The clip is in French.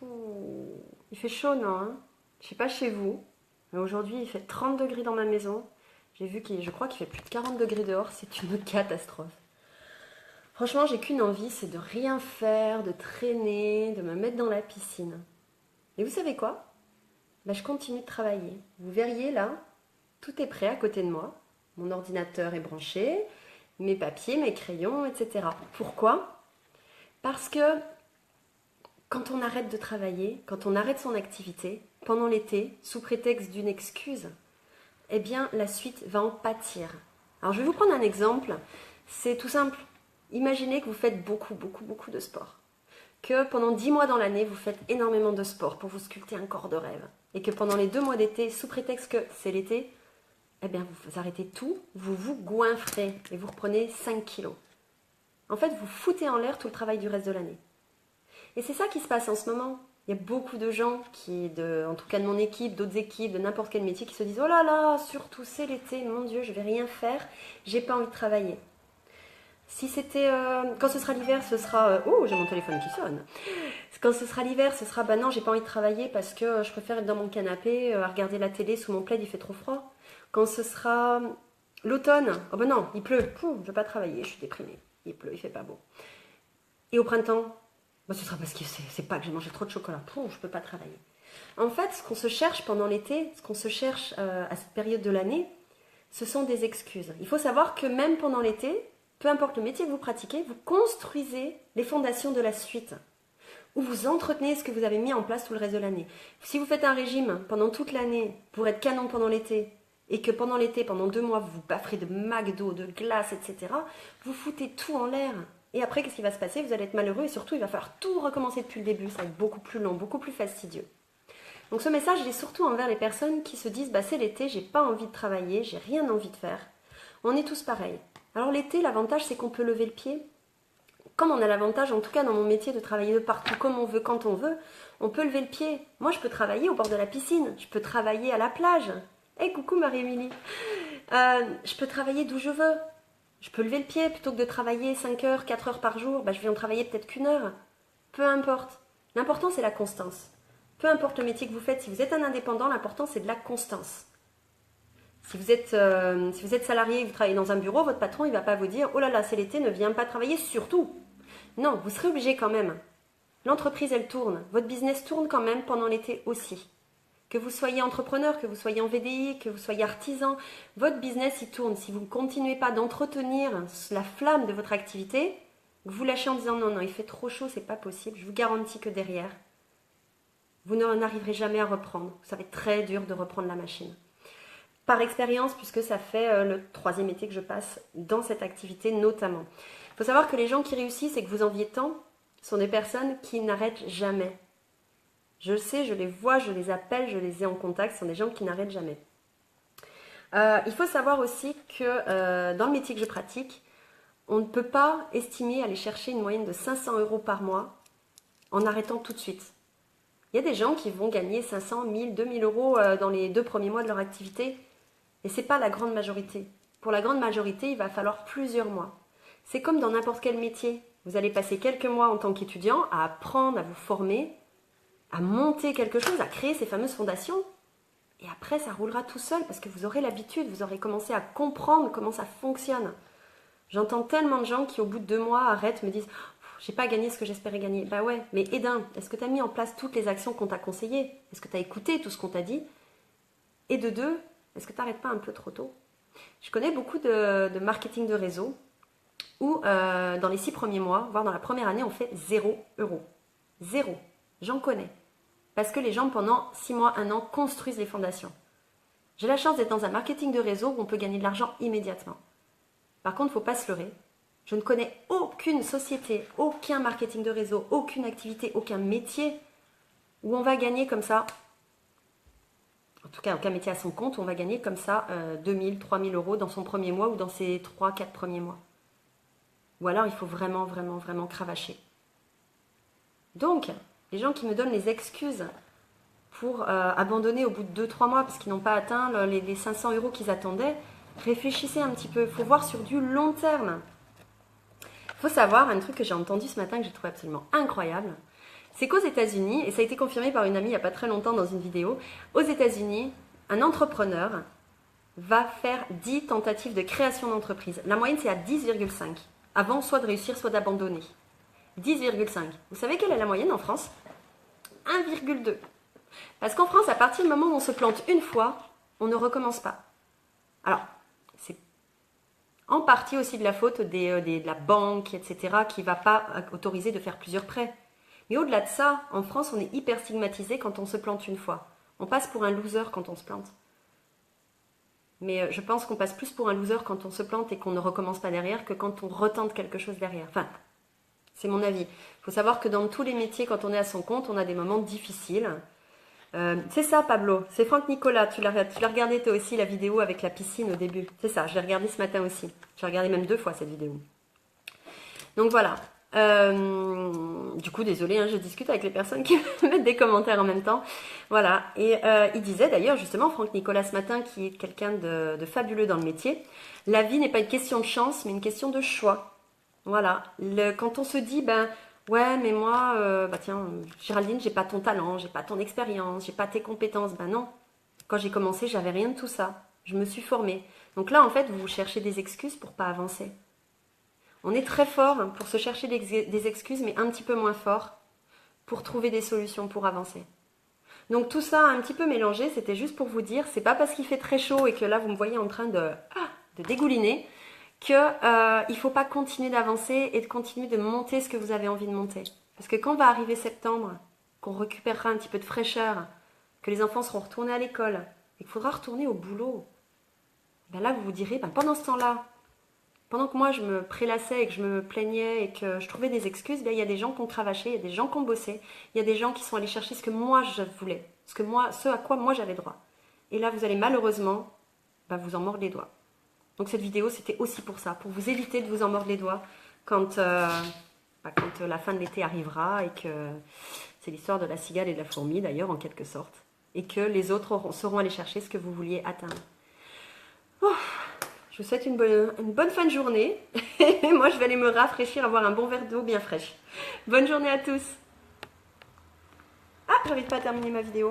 Pouh, il fait chaud, non hein. Je sais pas chez vous, mais aujourd'hui il fait 30 degrés dans ma maison. J'ai vu je crois qu'il fait plus de 40 degrés dehors, c'est une catastrophe. Franchement, j'ai qu'une envie, c'est de rien faire, de traîner, de me mettre dans la piscine. Et vous savez quoi? Bah, je continue de travailler. Vous verriez là, tout est prêt à côté de moi. Mon ordinateur est branché, mes papiers, mes crayons, etc. Pourquoi? Parce que quand on arrête de travailler, quand on arrête son activité, pendant l'été, sous prétexte d'une excuse, eh bien la suite va en pâtir. Alors je vais vous prendre un exemple, c'est tout simple. Imaginez que vous faites beaucoup, beaucoup, beaucoup de sport. Que pendant 10 mois dans l'année, vous faites énormément de sport pour vous sculpter un corps de rêve. Et que pendant les 2 mois d'été, sous prétexte que c'est l'été, eh bien vous arrêtez tout, vous vous goinfrez et vous reprenez 5 kilos. En fait, vous foutez en l'air tout le travail du reste de l'année. Et c'est ça qui se passe en ce moment. Il y a beaucoup de gens en tout cas de mon équipe, d'autres équipes, de n'importe quel métier, qui se disent « Oh là là, surtout c'est l'été, mon Dieu, je vais rien faire, j'ai pas envie de travailler. » Si c'était, quand ce sera l'hiver, ce sera, oh, j'ai mon téléphone qui sonne. Quand ce sera l'hiver, ce sera, bah non, j'ai pas envie de travailler parce que je préfère être dans mon canapé, à regarder la télé sous mon plaid, il fait trop froid. Quand ce sera l'automne, oh ben non, il pleut, je veux pas travailler, je suis déprimée. Il pleut, il fait pas beau. Et au printemps, bah, ce sera parce que c'est pas que j'ai mangé trop de chocolat, je peux pas travailler. En fait, ce qu'on se cherche pendant l'été, ce qu'on se cherche à cette période de l'année, ce sont des excuses. Il faut savoir que même pendant l'été, peu importe le métier que vous pratiquez, vous construisez les fondations de la suite. Ou vous entretenez ce que vous avez mis en place tout le reste de l'année. Si vous faites un régime pendant toute l'année pour être canon pendant l'été, et que pendant l'été, pendant 2 mois, vous vous bafferez de McDo, de glace, etc., vous foutez tout en l'air. Et après, qu'est-ce qui va se passer? Vous allez être malheureux et surtout, il va falloir tout recommencer depuis le début. Ça va être beaucoup plus long, beaucoup plus fastidieux. Donc ce message, il est surtout envers les personnes qui se disent « c'est l'été, j'ai pas envie de travailler, j'ai rien envie de faire ». On est tous pareils. Alors l'été, l'avantage, c'est qu'on peut lever le pied. Comme on a l'avantage, en tout cas dans mon métier, de travailler de partout, comme on veut, quand on peut lever le pied. Moi, je peux travailler au bord de la piscine, je peux travailler à la plage. Hey, coucou Marie-Émilie. Je peux travailler d'où je veux. Je peux lever le pied, plutôt que de travailler 5 heures, 4 heures par jour, je vais en travailler peut-être qu'une heure. Peu importe. L'important, c'est la constance. Peu importe le métier que vous faites, si vous êtes un indépendant, l'important, c'est de la constance. Si vous êtes salarié et que vous travaillez dans un bureau, votre patron, il ne va pas vous dire « Oh là là, c'est l'été, ne viens pas travailler, surtout !» Non, vous serez obligé quand même. L'entreprise, elle tourne. Votre business tourne quand même pendant l'été aussi. Que vous soyez entrepreneur, que vous soyez en VDI, que vous soyez artisan, votre business, il tourne. Si vous ne continuez pas d'entretenir la flamme de votre activité, que vous lâchez en disant « Non, non, il fait trop chaud, c'est pas possible. » Je vous garantis que derrière, vous n'arriverez jamais à reprendre. Ça va être très dur de reprendre la machine. Par expérience, puisque ça fait le 3e été que je passe dans cette activité notamment. Il faut savoir que les gens qui réussissent et que vous enviez tant sont des personnes qui n'arrêtent jamais. Je le sais, je les vois, je les appelle, je les ai en contact, ce sont des gens qui n'arrêtent jamais. Il faut savoir aussi que dans le métier que je pratique, on ne peut pas estimer aller chercher une moyenne de 500 € par mois en arrêtant tout de suite. Il y a des gens qui vont gagner 500, 1000, 2000 € dans les 2 premiers mois de leur activité. Et ce n'est pas la grande majorité. Pour la grande majorité, il va falloir plusieurs mois. C'est comme dans n'importe quel métier. Vous allez passer quelques mois en tant qu'étudiant à apprendre, à vous former, à monter quelque chose, à créer ces fameuses fondations. Et après, ça roulera tout seul parce que vous aurez l'habitude, vous aurez commencé à comprendre comment ça fonctionne. J'entends tellement de gens qui, au bout de 2 mois, arrêtent, me disent « J'ai pas gagné ce que j'espérais gagner. » Bah ouais, mais Edin, est-ce que tu as mis en place toutes les actions qu'on t'a conseillées? Est-ce que tu as écouté tout ce qu'on t'a dit? Et de 2, est-ce que tu n'arrêtes pas un peu trop tôt? Je connais beaucoup de marketing de réseau où dans les 6 premiers mois, voire dans la première année, on fait 0 €. 0. J'en connais. Parce que les gens, pendant 6 mois, 1 an, construisent les fondations. J'ai la chance d'être dans un marketing de réseau où on peut gagner de l'argent immédiatement. Par contre, il ne faut pas se leurrer. Je ne connais aucune société, aucun marketing de réseau, aucune activité, aucun métier où on va gagner comme ça. En tout cas, aucun métier à son compte, où on va gagner comme ça 2000, 3000 € dans son premier mois ou dans ses 3-4 premiers mois. Ou alors, il faut vraiment, vraiment, vraiment cravacher. Donc, les gens qui me donnent les excuses pour abandonner au bout de 2-3 mois parce qu'ils n'ont pas atteint les 500 € qu'ils attendaient, réfléchissez un petit peu. Il faut voir sur du long terme. Il faut savoir, un truc que j'ai entendu ce matin que j'ai trouvé absolument incroyable, C'est qu'aux États-Unis, et ça a été confirmé par une amie il n'y a pas très longtemps dans une vidéo, aux États-Unis, un entrepreneur va faire 10 tentatives de création d'entreprise. La moyenne, c'est à 10,5. Avant, soit de réussir, soit d'abandonner. 10,5. Vous savez quelle est la moyenne en France? 1,2. Parce qu'en France, à partir du moment où on se plante une fois, on ne recommence pas. Alors, c'est en partie aussi de la faute de la banque, etc., qui ne va pas autoriser de faire plusieurs prêts. Mais au-delà de ça, en France, on est hyper stigmatisé quand on se plante une fois. On passe pour un loser quand on se plante. Mais je pense qu'on passe plus pour un loser quand on se plante et qu'on ne recommence pas derrière que quand on retente quelque chose derrière. Enfin, c'est mon avis. Il faut savoir que dans tous les métiers, quand on est à son compte, on a des moments difficiles. C'est ça, Pablo. C'est Franck Nicolas. Tu l'as regardé toi aussi, la vidéo avec la piscine au début. C'est ça, je l'ai regardé ce matin aussi. J'ai regardé même 2 fois cette vidéo. Donc voilà. Du coup, désolée, hein, je discute avec les personnes qui mettent des commentaires en même temps. Voilà. Et il disait d'ailleurs, justement, Franck Nicolas ce matin, qui est quelqu'un de fabuleux dans le métier, la vie n'est pas une question de chance, mais une question de choix. Voilà. Quand on se dit, ben, ouais, mais moi, tiens, Géraldine, j'ai pas ton talent, j'ai pas ton expérience, j'ai pas tes compétences. Ben non. Quand j'ai commencé, j'avais rien de tout ça. Je me suis formée. Donc là, en fait, vous cherchez des excuses pour pas avancer. On est très fort pour se chercher des excuses, mais un petit peu moins fort pour trouver des solutions pour avancer. Donc tout ça un petit peu mélangé, c'était juste pour vous dire, c'est pas parce qu'il fait très chaud et que là vous me voyez en train de dégouliner qu'il ne faut pas continuer d'avancer et de continuer de monter ce que vous avez envie de monter. Parce que quand va arriver septembre, qu'on récupérera un petit peu de fraîcheur, que les enfants seront retournés à l'école et qu'il faudra retourner au boulot, ben là vous vous direz, ben pendant ce temps-là, pendant que moi je me prélassais et que je me plaignais et que je trouvais des excuses, il y a des gens qui ont cravaché, il y a des gens qui ont bossé, il y a des gens qui sont allés chercher ce que moi je voulais, ce à quoi moi j'avais droit. Et là vous allez malheureusement vous en mordre les doigts. Donc cette vidéo c'était aussi pour ça, pour vous éviter de vous en mordre les doigts quand la fin de l'été arrivera et que c'est l'histoire de la cigale et de la fourmi d'ailleurs en quelque sorte, et que les autres sauront aller chercher ce que vous vouliez atteindre. Oh, je vous souhaite une bonne fin de journée. Et moi, je vais aller me rafraîchir, avoir un bon verre d'eau bien fraîche. Bonne journée à tous. Ah, j'arrive pas à terminer ma vidéo.